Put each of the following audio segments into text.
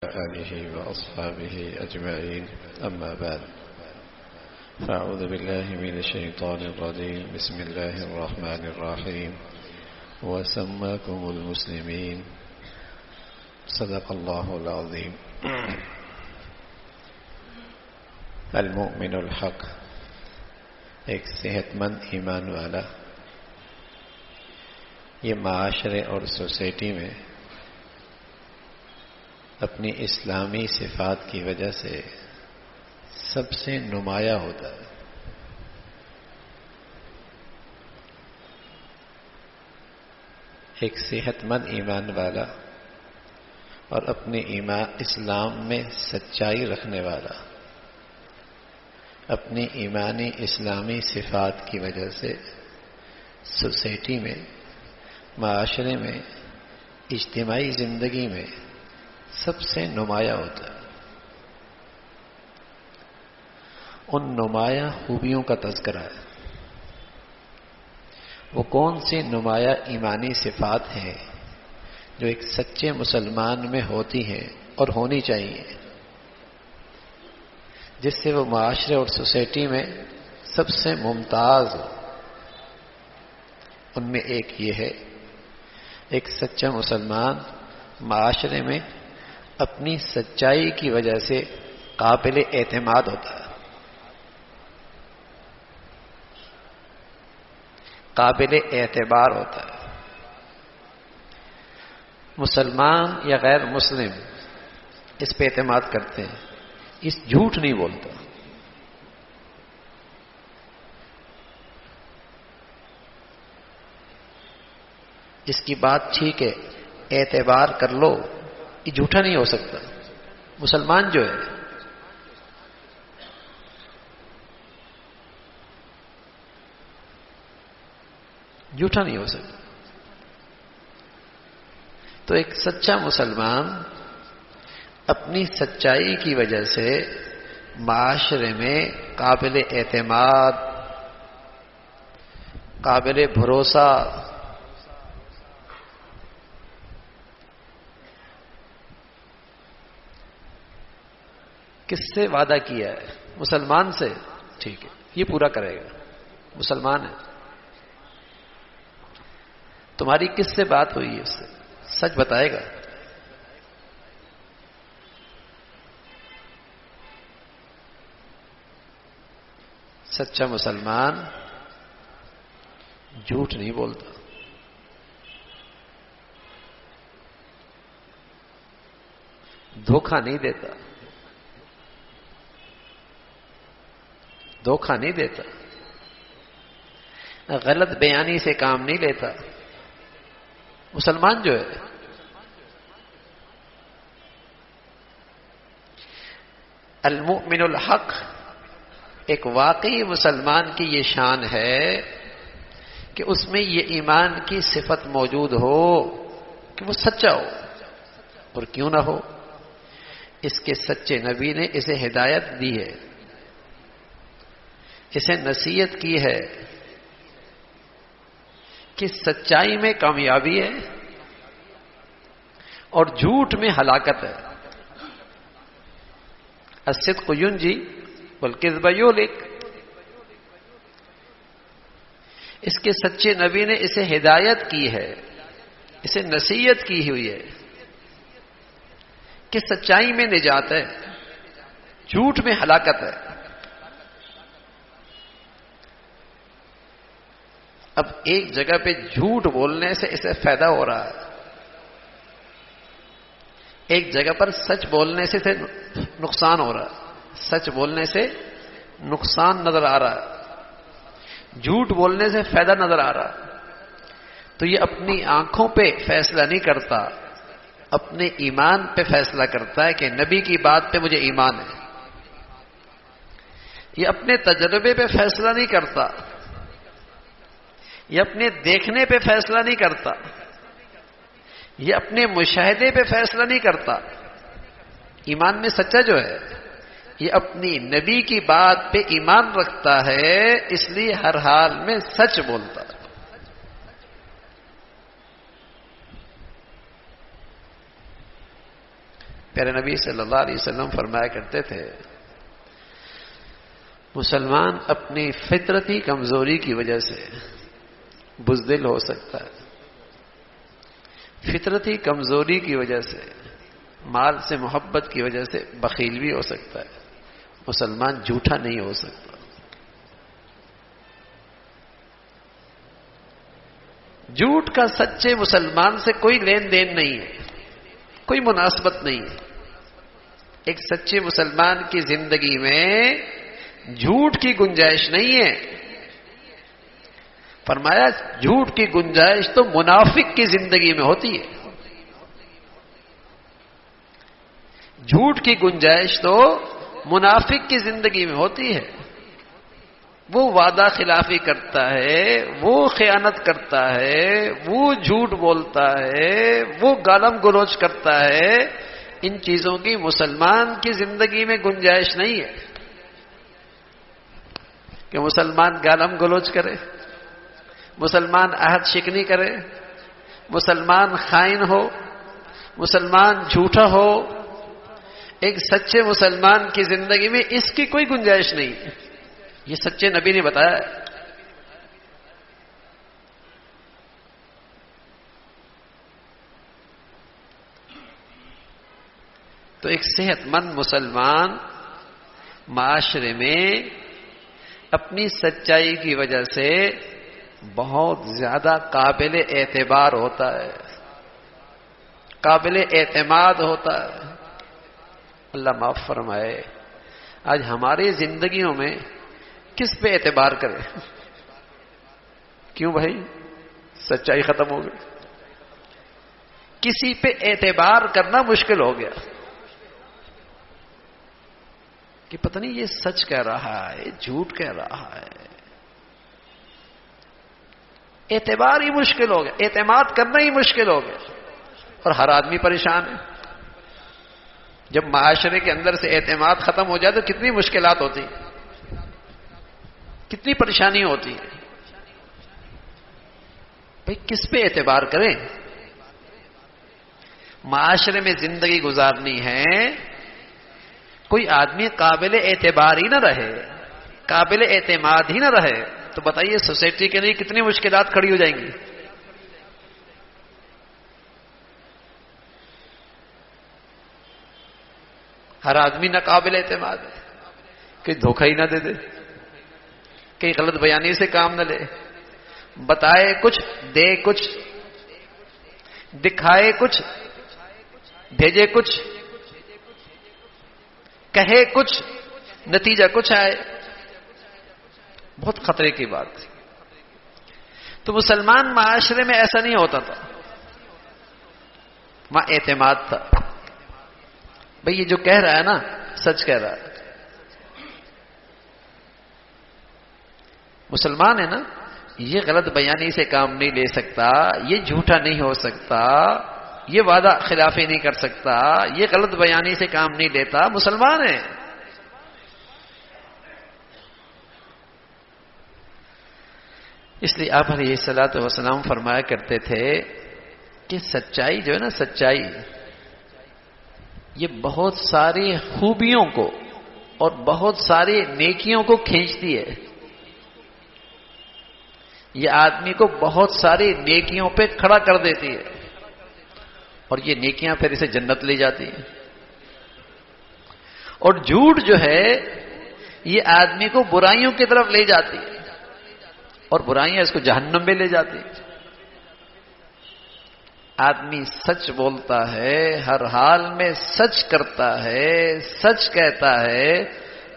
آله وأصحابه أجمعين أما بعد فأعوذ بالله من الشيطان الرجيم بسم الله الرحمن الرحيم وسماكم المسلمين صدق الله العظيم المؤمن الحق ایک صحت مند ایمان والا یہ معاشرے اور سوسائٹی میں اپنی اسلامی صفات کی وجہ سے سب سے نمایاں ہوتا ہے. ایک صحت مند ایمان والا اور اپنے اسلام میں سچائی رکھنے والا اپنی ایمانی اسلامی صفات کی وجہ سے سوسائٹی میں، معاشرے میں، اجتماعی زندگی میں سب سے نمایاں ہوتا ہے. ان نمایاں خوبیوں کا تذکرہ ہے. وہ کون سی نمایاں ایمانی صفات ہیں جو ایک سچے مسلمان میں ہوتی ہیں اور ہونی چاہیے، جس سے وہ معاشرے اور سوسائٹی میں سب سے ممتاز ہو. ان میں ایک یہ ہے، ایک سچا مسلمان معاشرے میں اپنی سچائی کی وجہ سے قابل اعتماد ہوتا ہے، قابل اعتبار ہوتا ہے. مسلمان یا غیر مسلم اس پہ اعتماد کرتے ہیں، اس جھوٹ نہیں بولتا. اس کی بات ٹھیک ہے، اعتبار کر لو، یہ جھوٹا نہیں ہو سکتا. مسلمان جو ہے جھوٹا نہیں ہو سکتا. تو ایک سچا مسلمان اپنی سچائی کی وجہ سے معاشرے میں قابل اعتماد، قابل بھروسہ، کس سے وعدہ کیا ہے؟ مسلمان سے. ٹھیک ہے، یہ پورا کرے گا، مسلمان ہے. تمہاری کس سے بات ہوئی ہے؟ اس سے سچ بتائے گا. سچا مسلمان جھوٹ نہیں بولتا. دھوکہ نہیں دیتا، دھوکہ نہیں دیتا، غلط بیانی سے کام نہیں لیتا. مسلمان جو ہے المؤمن الحق، ایک واقعی مسلمان کی یہ شان ہے کہ اس میں یہ ایمان کی صفت موجود ہو کہ وہ سچا ہو. اور کیوں نہ ہو، اس کے سچے نبی نے اسے ہدایت دی ہے، اسے نصیحت کی ہے کہ سچائی میں کامیابی ہے اور جھوٹ میں ہلاکت ہے. الصدق ینجی والکذب یہلک. اس کے سچے نبی نے اسے ہدایت کی ہے، اسے نصیحت کی ہوئی ہے کہ سچائی میں نجات ہے، جھوٹ میں ہلاکت ہے. اب ایک جگہ پہ جھوٹ بولنے سے اسے فائدہ ہو رہا ہے، ایک جگہ پر سچ بولنے سے نقصان ہو رہا ہے. سچ بولنے سے نقصان نظر آ رہا ہے، جھوٹ بولنے سے فائدہ نظر آ رہا ہے. تو یہ اپنی آنکھوں پہ فیصلہ نہیں کرتا، اپنے ایمان پہ فیصلہ کرتا ہے کہ نبی کی بات پہ مجھے ایمان ہے. یہ اپنے تجربے پہ فیصلہ نہیں کرتا، یہ اپنے دیکھنے پہ فیصلہ نہیں کرتا، یہ اپنے مشاہدے پہ فیصلہ نہیں کرتا. ایمان میں سچا جو ہے یہ اپنی نبی کی بات پہ ایمان رکھتا ہے، اس لیے ہر حال میں سچ بولتا ہے. پیارے نبی صلی اللہ علیہ وسلم فرمایا کرتے تھے مسلمان اپنی فطرتی کمزوری کی وجہ سے بزدل ہو سکتا ہے، فطرتی کمزوری کی وجہ سے، مال سے محبت کی وجہ سے بخیل بھی ہو سکتا ہے، مسلمان جھوٹا نہیں ہو سکتا۔ جھوٹ کا سچے مسلمان سے کوئی لین دین نہیں ہے، کوئی مناسبت نہیں ہے۔ ایک سچے مسلمان کی زندگی میں جھوٹ کی گنجائش نہیں ہے۔ فرمایا جھوٹ کی گنجائش تو منافق کی زندگی میں ہوتی ہے، جھوٹ کی گنجائش تو منافق کی زندگی میں ہوتی ہے۔ وہ وعدہ خلافی کرتا ہے، وہ خیانت کرتا ہے، وہ جھوٹ بولتا ہے، وہ گالم گلوچ کرتا ہے۔ ان چیزوں کی مسلمان کی زندگی میں گنجائش نہیں ہے کہ مسلمان گالم گلوچ کرے، مسلمان عہد شکنی کرے، مسلمان خائن ہو، مسلمان جھوٹا ہو۔ ایک سچے مسلمان کی زندگی میں اس کی کوئی گنجائش نہیں، یہ سچے نبی نے بتایا۔ تو ایک صحت مند مسلمان معاشرے میں اپنی سچائی کی وجہ سے بہت زیادہ قابل اعتبار ہوتا ہے، قابل اعتماد ہوتا ہے۔ اللہ معاف فرمائے، آج ہماری زندگیوں میں کس پہ اعتبار کرے؟ کیوں بھائی؟ سچائی ختم ہو گئی، کسی پہ اعتبار کرنا مشکل ہو گیا کہ پتہ نہیں یہ سچ کہہ رہا ہے، جھوٹ کہہ رہا ہے۔ اعتبار ہی مشکل ہو گیا، اعتماد کرنا ہی مشکل ہو گیا، اور ہر آدمی پریشان ہے۔ جب معاشرے کے اندر سے اعتماد ختم ہو جائے تو کتنی مشکلات ہوتی ہیں، کتنی پریشانی ہوتی ہے۔ بھئی کس پہ اعتبار کریں؟ معاشرے میں زندگی گزارنی ہے، کوئی آدمی قابل اعتبار ہی نہ رہے، قابل اعتماد ہی نہ رہے، تو بتائیے سوسائٹی کے لیے کتنی مشکلات کھڑی ہو جائیں گی۔ ہر آدمی ناقابل اعتماد ہے، کہ دھوکہ ہی نہ دے دے، کہیں غلط بیانی سے کام نہ لے، بتائے کچھ، دے کچھ، دکھائے کچھ، بھیجے کچھ، کہے کچھ، نتیجہ کچھ آئے۔ بہت خطرے کی بات تھی۔ تو مسلمان معاشرے میں ایسا نہیں ہوتا تھا، وہاں اعتماد تھا۔ بھئی یہ جو کہہ رہا ہے نا سچ کہہ رہا ہے، مسلمان ہے نا، یہ غلط بیانی سے کام نہیں لے سکتا، یہ جھوٹا نہیں ہو سکتا، یہ وعدہ خلافی نہیں کر سکتا، یہ غلط بیانی سے کام نہیں لیتا، مسلمان ہے۔ اس لیے آپ علیہ الصلوۃ والسلام فرمایا کرتے تھے کہ سچائی جو ہے نا، سچائی یہ بہت ساری خوبیوں کو اور بہت ساری نیکیوں کو کھینچتی ہے، یہ آدمی کو بہت ساری نیکیوں پہ کھڑا کر دیتی ہے، اور یہ نیکیاں پھر اسے جنت لے جاتی ہیں۔ اور جھوٹ جو ہے یہ آدمی کو برائیوں کی طرف لے جاتی ہے، اور برائیاں اس کو جہنم میں لے جاتی ہیں۔ آدمی سچ بولتا ہے، ہر حال میں سچ کرتا ہے، سچ کہتا ہے،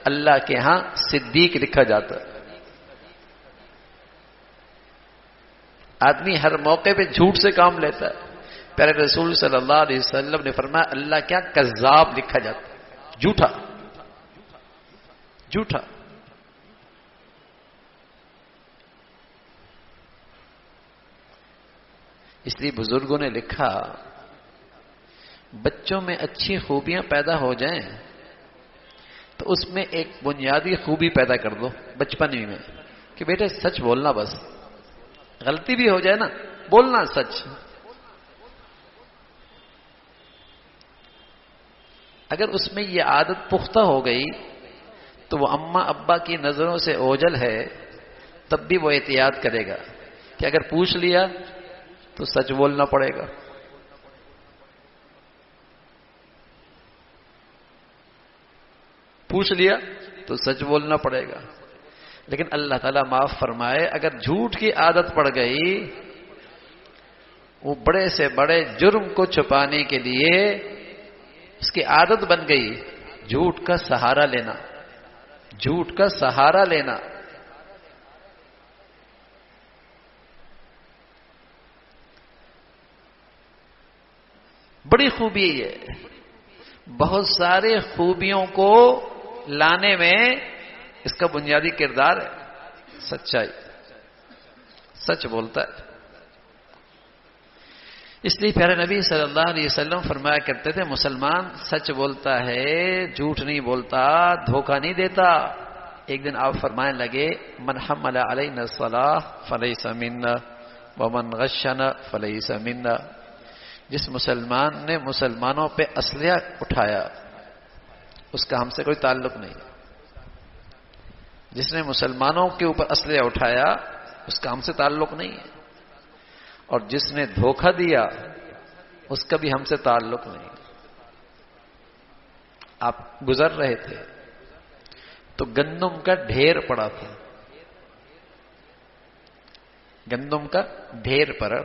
اللہ کے ہاں صدیق لکھا جاتا ہے۔ آدمی ہر موقع پہ جھوٹ سے کام لیتا ہے، پیارے رسول صلی اللہ علیہ وسلم نے فرمایا اللہ کیا کذاب لکھا جاتا ہے، جھوٹا، جھوٹا۔ اس لیے بزرگوں نے لکھا بچوں میں اچھی خوبیاں پیدا ہو جائیں تو اس میں ایک بنیادی خوبی پیدا کر دو بچپن ہی میں کہ بیٹے سچ بولنا، بس غلطی بھی ہو جائے نا بولنا سچ۔ اگر اس میں یہ عادت پختہ ہو گئی تو وہ اماں ابا کی نظروں سے اوجھل ہے، تب بھی وہ احتیاط کرے گا کہ اگر پوچھ لیا تو سچ بولنا پڑے گا. پوچھ لیا تو سچ بولنا پڑے گا. لیکن اللہ تعالیٰ معاف فرمائے، اگر جھوٹ کی عادت پڑ گئی، وہ بڑے سے بڑے جرم کو چھپانے کے لیے اس کی عادت بن گئی جھوٹ کا سہارا لینا، جھوٹ کا سہارا لینا. بڑی خوبی ہے، بہت سارے خوبیوں کو لانے میں اس کا بنیادی کردار ہے سچائی. سچ بولتا ہے. اس لیے پیارے نبی صلی اللہ علیہ وسلم فرمایا کرتے تھے، مسلمان سچ بولتا ہے، جھوٹ نہیں بولتا، دھوکہ نہیں دیتا. ایک دن آپ فرمانے لگے، من حمل علینا الصلاۃ فلیس منا ومن غشنا فلیس منا. جس مسلمان نے مسلمانوں پہ اسلحہ اٹھایا اس کا ہم سے کوئی تعلق نہیں. جس نے مسلمانوں کے اوپر اسلحہ اٹھایا اس کا ہم سے تعلق نہیں ہے، اور جس نے دھوکہ دیا اس کا بھی ہم سے تعلق نہیں. آپ گزر رہے تھے تو گندم کا ڈھیر پڑا تھا، گندم کا ڈھیر پڑا.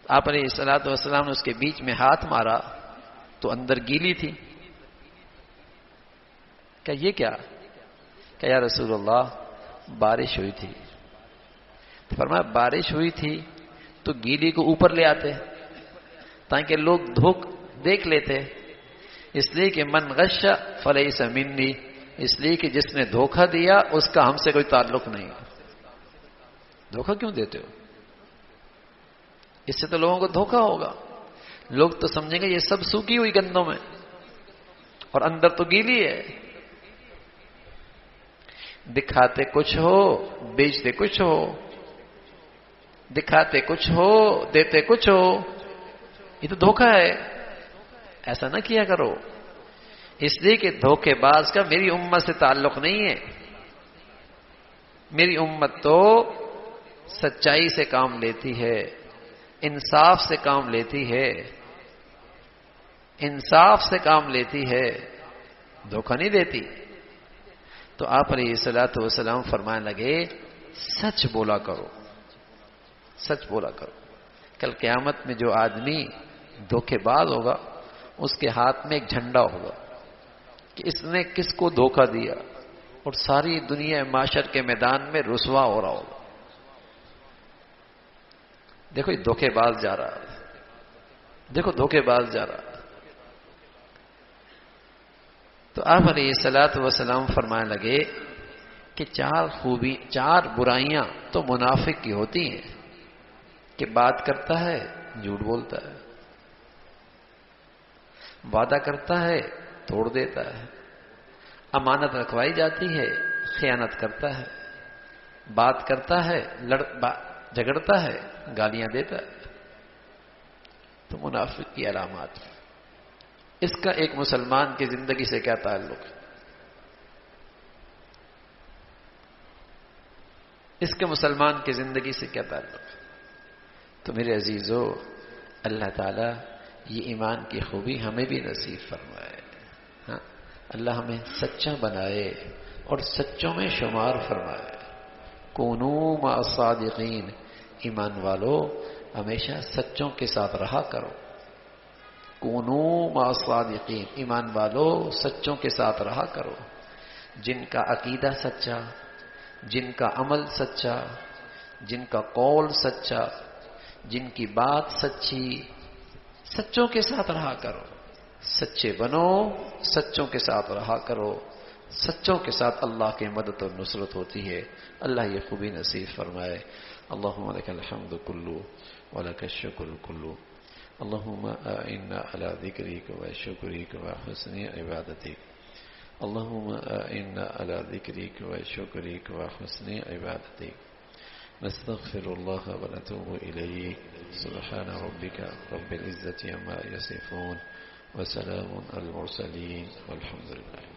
آپ علیہ الصلوۃ والسلام نے اس کے بیچ میں ہاتھ مارا تو اندر گیلی تھی. کہ یہ کیا؟ کہ یا رسول اللہ بارش ہوئی تھی. فرمایا بارش ہوئی تھی تو گیلی کو اوپر لے آتے تاکہ لوگ دیکھ لیتے. اس لیے کہ من غش فلیس منی، اس لیے کہ جس نے دھوکہ دیا اس کا ہم سے کوئی تعلق نہیں. دھوکہ کیوں دیتے ہو؟ اس سے تو لوگوں کو دھوکہ ہوگا. لوگ تو سمجھیں گے یہ سب سوکھی ہوئی گندم ہے اور اندر تو گیلی ہے. دکھاتے کچھ ہو بیچتے کچھ ہو، دکھاتے کچھ ہو دیتے کچھ ہو، یہ تو دھوکہ ہے. ایسا نہ کیا کرو. اس لیے کہ دھوکے باز کا میری امت سے تعلق نہیں ہے. میری امت تو سچائی سے کام لیتی ہے، انصاف سے کام لیتی ہے، انصاف سے کام لیتی ہے، دھوکہ نہیں دیتی. تو آپ علیہ الصلوۃ والسلام فرمانے لگے سچ بولا کرو، سچ بولا کرو. کل قیامت میں جو آدمی دھوکے باز ہوگا اس کے ہاتھ میں ایک جھنڈا ہوگا کہ اس نے کس کو دھوکہ دیا، اور ساری دنیا معاشر کے میدان میں رسوا ہو رہا ہوگا. دیکھو یہ دھوکے باز جا رہا ہے، دیکھو دھوکے باز جا رہا ہے. تو آپ علیہ الصلوۃ والسلام فرمانے لگے کہ چار برائیاں تو منافق کی ہوتی ہیں کہ بات کرتا ہے جھوٹ بولتا ہے، وعدہ کرتا ہے توڑ دیتا ہے، امانت رکھوائی جاتی ہے خیانت کرتا ہے، بات کرتا ہے جھگڑتا ہے گالیاں دیتا ہے. تو منافق کی علامات. اس کا ایک مسلمان کی زندگی سے کیا تعلق ہے؟ اس کے مسلمان کی زندگی سے کیا تعلق ہے؟ تو میرے عزیزو، اللہ تعالیٰ یہ ایمان کی خوبی ہمیں بھی نصیب فرمائے. ہاں، اللہ ہمیں سچا بنائے اور سچوں میں شمار فرمائے. کونو مع الصادقین، ایمان والو ہمیشہ سچوں کے ساتھ رہا کرو. کونو مع الصادقین، ایمان والو سچوں کے ساتھ رہا کرو. جن کا عقیدہ سچا، جن کا عمل سچا، جن کا قول سچا، جن کی بات سچی، سچوں کے ساتھ رہا کرو. سچے بنو، سچوں کے ساتھ رہا کرو. سچوں کے ساتھ اللہ کی مدد اور نصرت ہوتی ہے. اللہ یہ خوبی نصیب فرمائے. اللہم لک الحمد کلو ولک الشکر کلو. اللہم اعنا علی ذکرک و شکرک و حسن عبادتک. اللہم اعنا علی ذکرک و شکرک و حسن عبادتک. نستغفر اللہ ونتوب الیہ. سبحان ربک رب العزة عما یصفون وسلام على المرسلين والحمد لله.